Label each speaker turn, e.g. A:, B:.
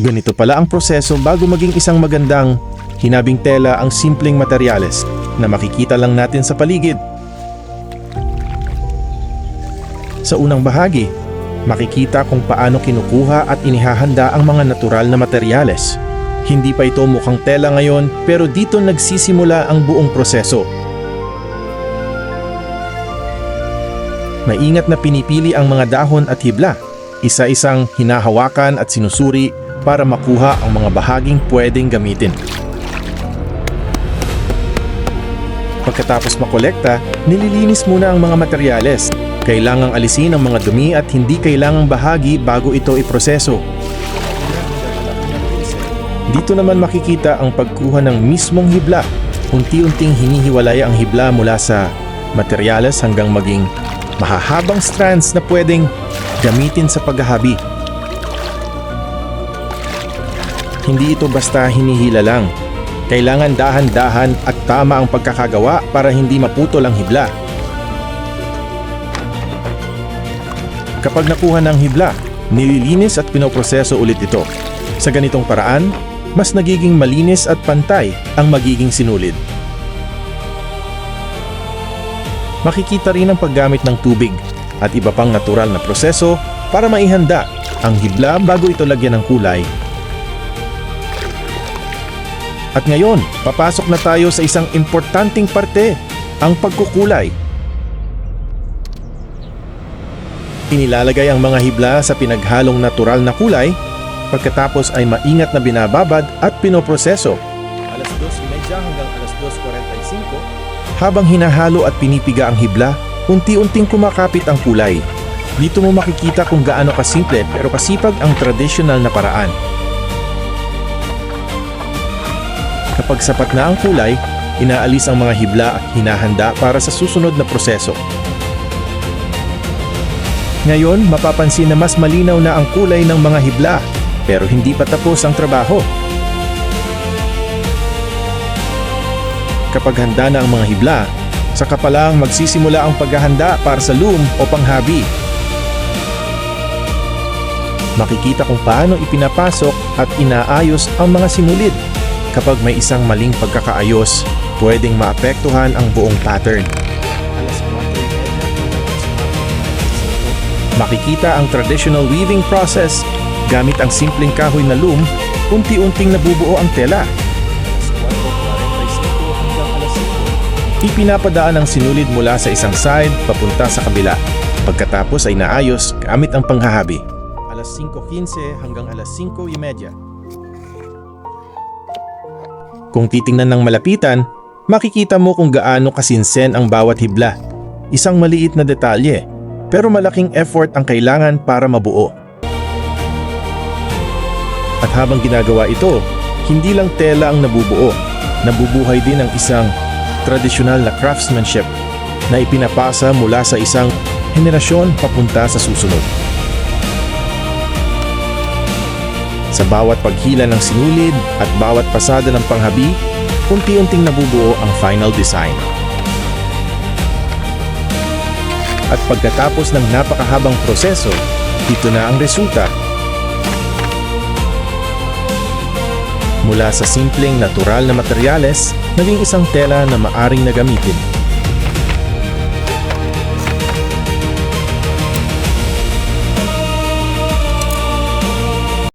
A: Ganito pala ang proseso bago maging isang magandang hinabing tela ang simpleng materyales na makikita lang natin sa paligid. Sa unang bahagi, makikita kung paano kinukuha at inihahanda ang mga natural na materyales. Hindi pa ito mukhang tela ngayon pero dito nagsisimula ang buong proseso. Maingat na pinipili ang mga dahon at hibla, isa-isang hinahawakan at sinusuri para makuha ang mga bahaging pwedeng gamitin. Pagkatapos makolekta, nililinis muna ang mga materyales. Kailangang alisin ang mga dumi at hindi kailangang bahagi bago ito iproseso. Dito naman makikita ang pagkuha ng mismong hibla. Unti-unting hinihiwalay ang hibla mula sa materyales hanggang maging mahahabang strands na pwedeng gamitin sa paghahabi. Hindi ito basta hinihila lang. Kailangan dahan-dahan at tama ang pagkakagawa para hindi maputol ang hibla. Kapag nakuha ng hibla, nililinis at pinoproseso ulit ito. Sa ganitong paraan, mas nagiging malinis at pantay ang magiging sinulid. Makikita rin ang paggamit ng tubig at iba pang natural na proseso para maihanda ang hibla bago ito lagyan ng kulay. At ngayon, papasok na tayo sa isang importanteng parte, ang pagkukulay. Inilalagay ang mga hibla sa pinaghalong natural na kulay, pagkatapos ay maingat na binababad at pinoproseso. Alas 2:30 hanggang alas 2:45. Habang hinahalo at pinipiga ang hibla, unti-unting kumakapit ang kulay. Dito mo makikita kung gaano kasimple pero kasipag ang tradisyonal na paraan. Kapag sapat na ang kulay, inaalis ang mga hibla at hinahanda para sa susunod na proseso. Ngayon, mapapansin na mas malinaw na ang kulay ng mga hibla, pero hindi pa tapos ang trabaho. Kapag handa na ang mga hibla, saka pa lang magsisimula ang paghahanda para sa loom o panghabi. Makikita kung paano ipinapasok at inaayos ang mga sinulid. Kapag may isang maling pagkakaayos, pwedeng maapektuhan ang buong pattern. Makikita ang traditional weaving process. Gamit ang simpleng kahoy na loom, unti-unting nabubuo ang tela. Ipinapadaan ang sinulid mula sa isang side papunta sa kabila. Pagkatapos ay naayos gamit ang panghahabi. Alas 5:15 hanggang alas 5:30. Kung titingnan ng malapitan, makikita mo kung gaano kasinsen ang bawat hibla. Isang maliit na detalye, pero malaking effort ang kailangan para mabuo. At habang ginagawa ito, hindi lang tela ang nabubuo, nabubuhay din ang isang tradisyonal na craftsmanship na ipinapasa mula sa isang henerasyon papunta sa susunod. Sa bawat paghila ng sinulid at bawat pasada ng panghabi, unti-unting nabubuo ang final design. At pagkatapos ng napakahabang proseso, ito na ang resulta. Mula sa simpleng natural na materyales, naging isang tela na maaring na gamitin